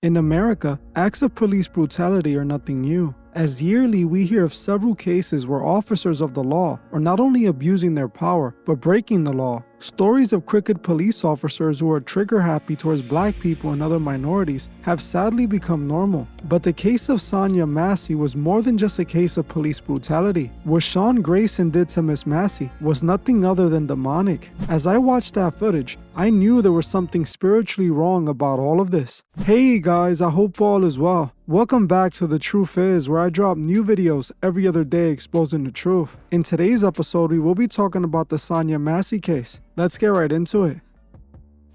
In America, acts of police brutality are nothing new, as yearly we hear of several cases where officers of the law are not only abusing their power, but breaking the law. Stories of crooked police officers who are trigger-happy towards black people and other minorities have sadly become normal. But the case of Sonya Massey was more than just a case of police brutality. What Sean Grayson did to Miss Massey was nothing other than demonic. As I watched that footage, I knew there was something spiritually wrong about all of this. Hey guys, I hope all is well. Welcome back to The Truth Is, where I drop new videos every other day exposing the truth. In today's episode, we will be talking about the Sonya Massey case. Let's get right into it.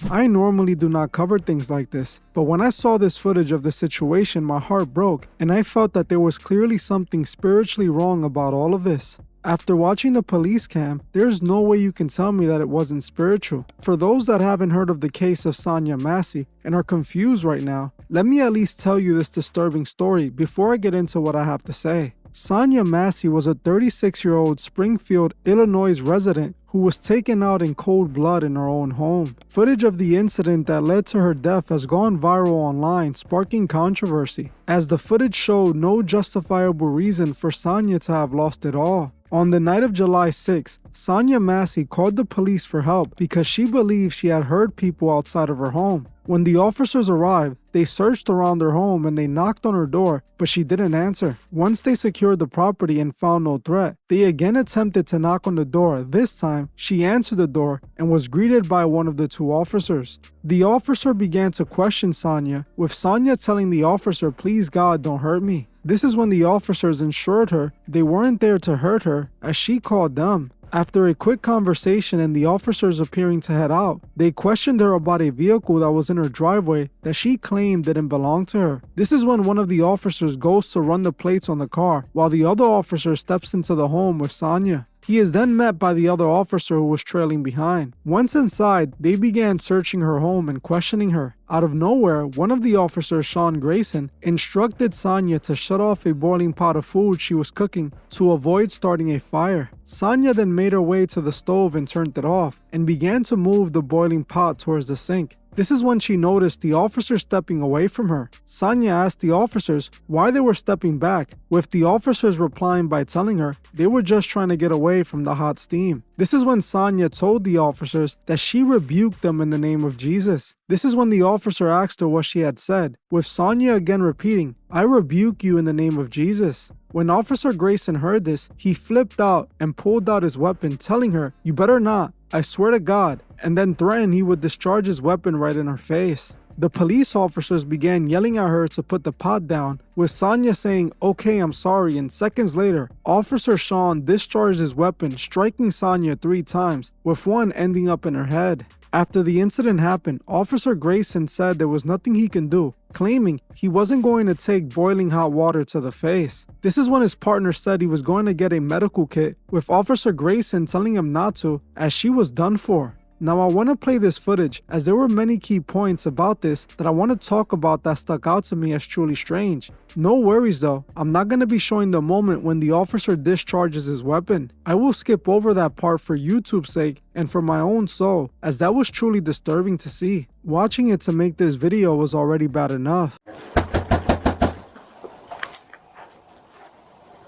I normally do not cover things like this, but when I saw this footage of the situation, my heart broke, and I felt that there was clearly something spiritually wrong about all of this. After watching the police cam, there's no way you can tell me that it wasn't spiritual. For those that haven't heard of the case of Sonya Massey and are confused right now, let me at least tell you this disturbing story before I get into what I have to say. Sonya Massey was a 36-year-old Springfield, Illinois resident who was taken out in cold blood in her own home. Footage of the incident that led to her death has gone viral online, sparking controversy, as the footage showed no justifiable reason for Sonya to have lost it all. On the night of July 6, Sonya Massey called the police for help because she believed she had heard people outside of her home. When the officers arrived, they searched around her home and they knocked on her door, but she didn't answer. Once they secured the property and found no threat, they again attempted to knock on the door. This time, she answered the door and was greeted by one of the two officers. The officer began to question Sonya, with Sonya telling the officer, "Please God, don't hurt me." This is when the officers assured her they weren't there to hurt her, as she called them. After a quick conversation and the officers appearing to head out, they questioned her about a vehicle that was in her driveway that she claimed didn't belong to her. This is when one of the officers goes to run the plates on the car, while the other officer steps into the home with Sonya. He is then met by the other officer who was trailing behind. Once inside, they began searching her home and questioning her. Out of nowhere, one of the officers, Sean Grayson, instructed Sonya to shut off a boiling pot of food she was cooking to avoid starting a fire. Sonya then made her way to the stove and turned it off, and began to move the boiling pot towards the sink. This is when she noticed the officer stepping away from her. Sonya asked the officers why they were stepping back, with the officers replying by telling her they were just trying to get away from the hot steam. This is when Sonya told the officers that she rebuked them in the name of Jesus. This is when the officer asked her what she had said, with Sonya again repeating, "I rebuke you in the name of Jesus." When Officer Grayson heard this, he flipped out and pulled out his weapon, telling her, "You better not, I swear to God," and then threatened he would discharge his weapon right in her face. The police officers began yelling at her to put the pot down, with Sonya saying, "Okay, I'm sorry," and seconds later, Officer Sean discharged his weapon, striking Sonya 3 times, with one ending up in her head. After the incident happened, Officer Grayson said there was nothing he can do, claiming he wasn't going to take boiling hot water to the face. This is when his partner said he was going to get a medical kit, with Officer Grayson telling him not to, as she was done for. Now I want to play this footage, as there were many key points about this that I want to talk about that stuck out to me as truly strange. No worries though, I'm not going to be showing the moment when the officer discharges his weapon. I will skip over that part for YouTube's sake and for my own soul, as that was truly disturbing to see. Watching it to make this video was already bad enough.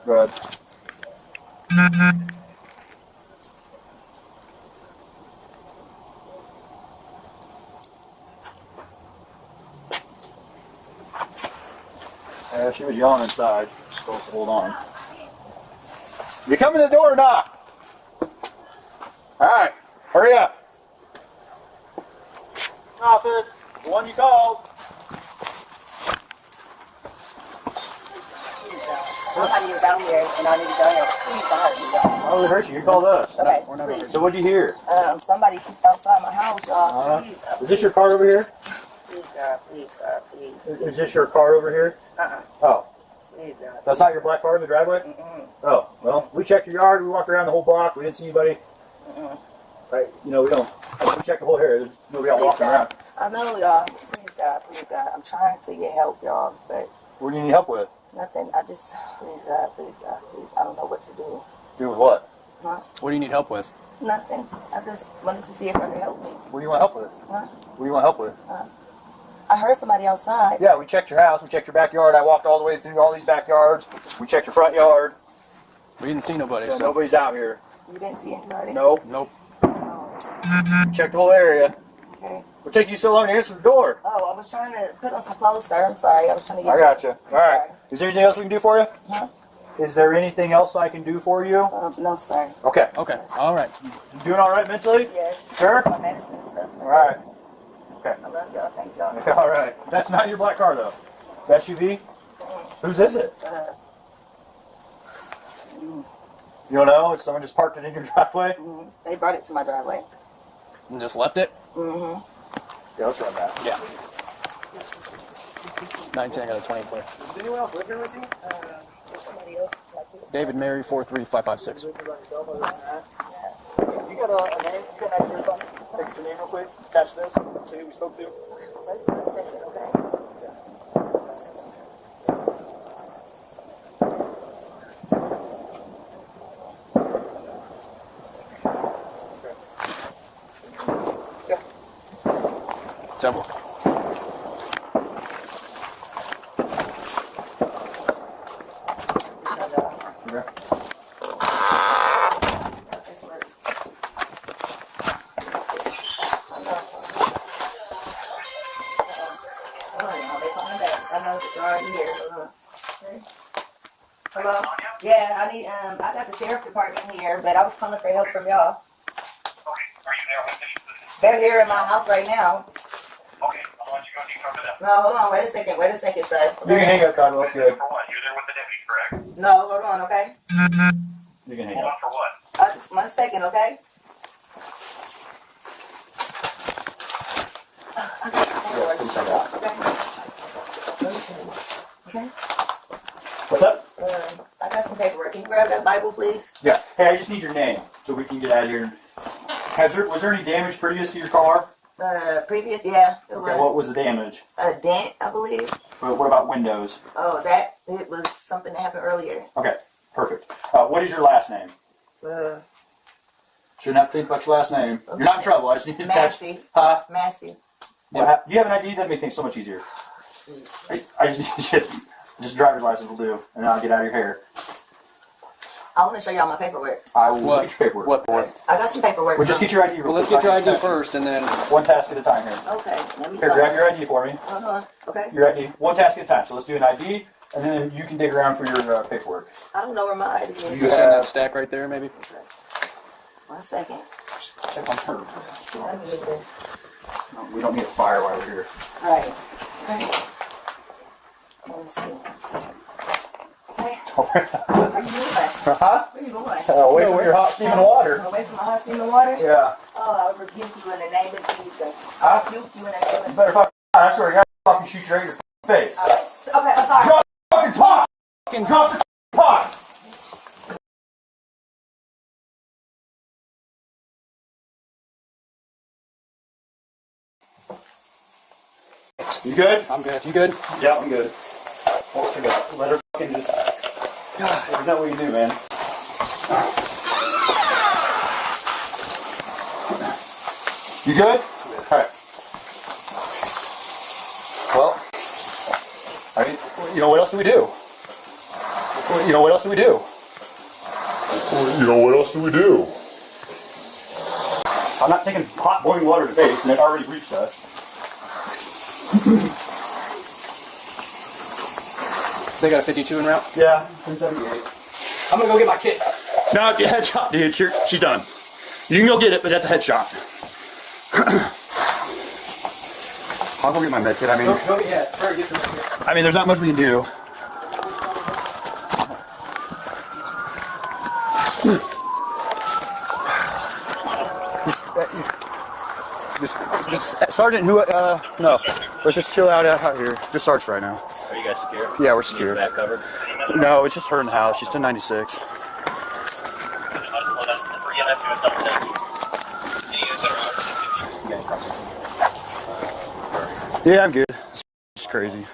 Go ahead. She was yelling inside. She's supposed to hold on. You come in the door or not? Alright, hurry up. Office, the one you called. I'm not even down here, and I need to go here. Please don't hurt me, y'all. Oh, it hurt you. You called us. Okay, We're not please. over here. So what'd you hear? Somebody keeps outside my house, y'all. Please, Is this your car over here? please, God, please, God, please. Is this your car over here? Oh. Please, God. That's not your black car in the driveway? Oh, well, we checked your yard. We walked around the whole block. We didn't see anybody. Right? You know, we don't. We checked the whole area. There's nobody out walking around. I know, y'all. Please, God. I'm trying to get help, y'all, but What do you need help with? nothing. I just, please, God, please. I don't know what to do. Do with what? Huh? What do you need help with? Nothing. I just wanted to see if I could help me. What do you want help with? Huh? What do you want help with? I heard somebody outside. Yeah, we checked your house. We checked your backyard. I walked all the way through all these backyards. We checked your front yard. We didn't see nobody. Yeah, so nobody's out here. You didn't see anybody? Nope. Nope. Oh, We checked the whole area. okay. What took you so long to answer the door? Oh, I was trying to put on some clothes, sir. I'm sorry. I was trying to get I got you. I'm All right. sorry. Is there anything else we can do for you? Huh? Is there anything else I can do for you? No, sir. Okay. Okay. All right. You doing all right mentally? Yes. Sure? My medicine and stuff. All right. Okay. I love y'all. Thank y'all. All right. That's not your black car, though. The SUV? Whose is it? You don't know? Someone just parked it in your driveway? They brought it to my driveway. And just left it? Mm-hmm. Yeah, let's run that. Yeah. 19, I got a 20 clear. Does anyone else live here with you? Somebody else like it. David Mary 43556. You got a name? You got an idea or something? Take your name real quick. Catch this. See who we spoke to. Temple. Okay. Hello? Yeah, I need, I got the sheriff department here, but I was calling for help from y'all. Okay, are you there with me? They're here in my house right now. Okay, I'll let you go deep over that. No, hold on, wait a second, sir. You can hang up, Cotton. That's good. For what? You're there with the deputy, correct? No, hold on, okay? You can hang Hold on up. for what? Just 1 second, okay? Okay. What's up? I got some paperwork. Can you grab that Bible, please? Yeah. Hey, I just need your name so we can get out of here. Was there any damage previous to your car? Previous, yeah, it Okay, what was was the damage? a dent, I believe. What about windows? Oh, it was something that happened earlier. Okay, perfect. What is your last name? Shouldn't have to think about your last name. You're not in trouble. I just need to attach. Massey. Huh? Massey. Do you have an ID? That makes things so much easier. I just need just driver's license will do, and then I'll get out of your hair. I want to show y'all my paperwork. I will What? get your paperwork. What for? I got some paperwork. Well, just get your ID real Well, let's quick. get your ID Attach it. first, and then One task at a time here. Okay, let me Here, grab your ID for me. Hold on. Okay. Your ID. One task at a time. So let's do an ID, and then you can dig around for your paperwork. I don't know where my ID is. you can stand that stack right there, maybe. 1 second. Check on her. Let me get this. No, we don't need a fire while we're here. Alright. Okay. Let me see. Okay. Where you going? Huh? Where you going? Away from your hot steaming water. Away from my hot steaming water? Yeah. Oh, I rebuke you in the name of Jesus. Huh? I rebuke you in the name of You Jesus. better fucking. I swear to God, I'll fucking shoot you right in your face. Alright. Okay, I'm sorry. Drop the fucking pot! Fucking drop the pot! You good? I'm good. You good? Yeah, I'm good. What's the go? Let her fucking just. God, is that what you do, man? You good? Alright. Well, I mean, you know, what else do we do? You know, what else do we do? You know, what else do we do? I'm not taking hot boiling water to face, and it already reached us. They got a 52 en route. Yeah, 1078. I'm gonna go get my kit. No, yeah, headshot, dude. She's done. You can go get it, but that's a headshot. I'll go get my med kit. I mean, there's not much we can do. Just Sergeant, who? No. Let's just chill out here. Just Sarge right now. Are you guys secure? Yeah, we're secure. Back covered? No, it's just her in the house. She's 1096. Yeah, I'm good. It's crazy.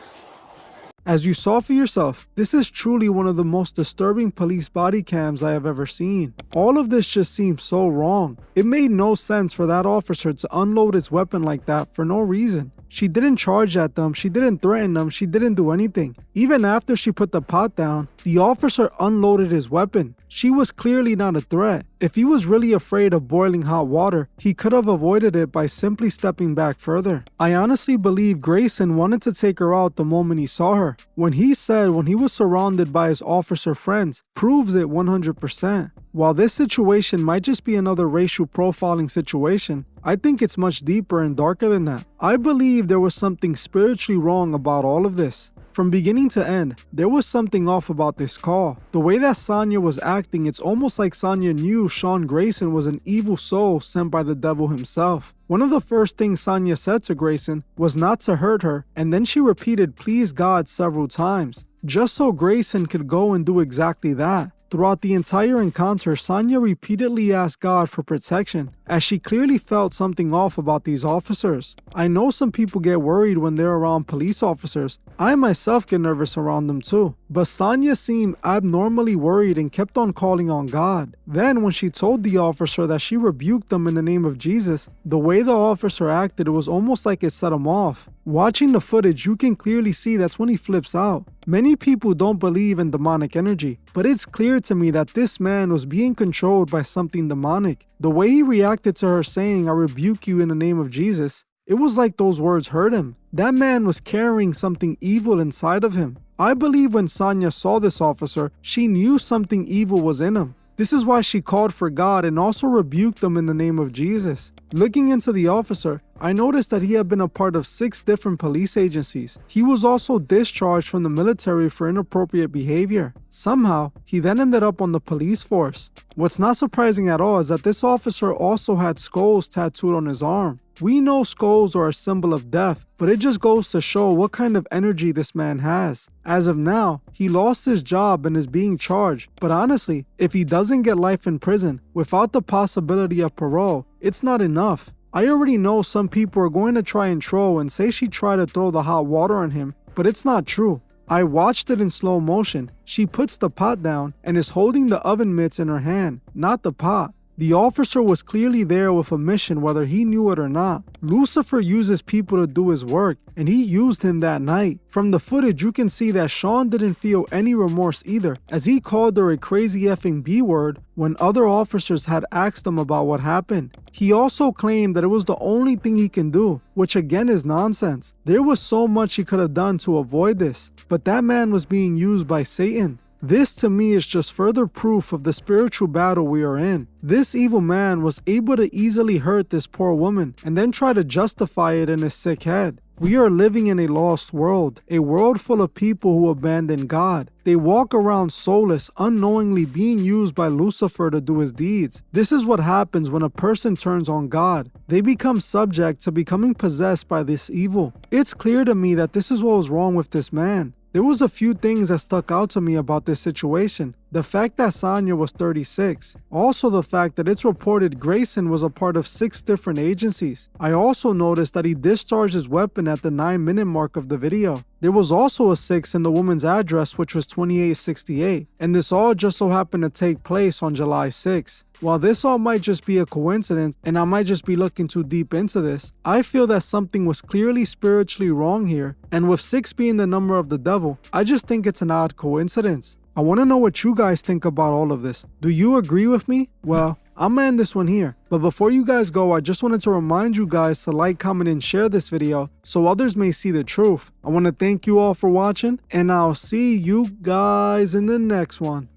As you saw for yourself, this is truly one of the most disturbing police body cams I have ever seen. All of this just seems so wrong. It made no sense for that officer to unload his weapon like that for no reason. She didn't charge at them, she didn't threaten them, she didn't do anything. Even after she put the pot down, the officer unloaded his weapon. She was clearly not a threat. If he was really afraid of boiling hot water, he could have avoided it by simply stepping back further. I honestly believe Grayson wanted to take her out the moment he saw her. When he said when he was surrounded by his officer friends, proves it 100%. While this situation might just be another racial profiling situation, I think it's much deeper and darker than that. I believe there was something spiritually wrong about all of this. From beginning to end, there was something off about this call. The way that Sonya was acting, it's almost like Sonya knew Sean Grayson was an evil soul sent by the devil himself. One of the first things Sonya said to Grayson was not to hurt her, and then she repeated "please God" several times, just so Grayson could go and do exactly that. Throughout the entire encounter, Sonya repeatedly asked God for protection, as she clearly felt something off about these officers. I know some people get worried when they're around police officers. I myself get nervous around them too. But Sonya seemed abnormally worried and kept on calling on God. Then when she told the officer that she rebuked them in the name of Jesus, the way the officer acted, it was almost like it set him off. Watching the footage, you can clearly see that's when he flips out. Many people don't believe in demonic energy, but it's clear to me that this man was being controlled by something demonic. The way he reacted to her saying, "I rebuke you in the name of Jesus," it was like those words hurt him. That man was carrying something evil inside of him. I believe when Sonya saw this officer, she knew something evil was in him. This is why she called for God and also rebuked them in the name of Jesus. Looking into the officer, I noticed that he had been a part of 6 different police agencies. He was also discharged from the military for inappropriate behavior. Somehow, he then ended up on the police force. What's not surprising at all is that this officer also had skulls tattooed on his arm. We know skulls are a symbol of death, but it just goes to show what kind of energy this man has. As of now, he lost his job and is being charged, but honestly, if he doesn't get life in prison without the possibility of parole, it's not enough. I already know some people are going to try and troll and say she tried to throw the hot water on him, but it's not true. I watched it in slow motion. She puts the pot down and is holding the oven mitts in her hand, not the pot. The officer was clearly there with a mission whether he knew it or not. Lucifer uses people to do his work, and he used him that night. From the footage, you can see that Sean didn't feel any remorse either, as he called her a crazy effing B-word when other officers had asked him about what happened. He also claimed that it was the only thing he can do, which again is nonsense. There was so much he could have done to avoid this, but that man was being used by Satan. This to me is just further proof of the spiritual battle we are in. This evil man was able to easily hurt this poor woman and then try to justify it in his sick head. We are living in a lost world, a world full of people who abandon God. They walk around soulless, unknowingly being used by Lucifer to do his deeds. This is what happens when a person turns on God. They become subject to becoming possessed by this evil. It's clear to me that this is what was wrong with this man. There was a few things that stuck out to me about this situation. The fact that Sonya was 36. Also the fact that it's reported Grayson was a part of 6 different agencies. I also noticed that he discharged his weapon at the 9-minute mark of the video. There was also a 6 in the woman's address, which was 2868, and this all just so happened to take place on July 6. While this all might just be a coincidence and I might just be looking too deep into this, I feel that something was clearly spiritually wrong here, and with 6 being the number of the devil, I just think it's an odd coincidence. I want to know what you guys think about all of this. Do you agree with me? Well, I'm gonna end this one here. But before you guys go, I just wanted to remind you guys to like, comment, and share this video so others may see the truth. I want to thank you all for watching, and I'll see you guys in the next one.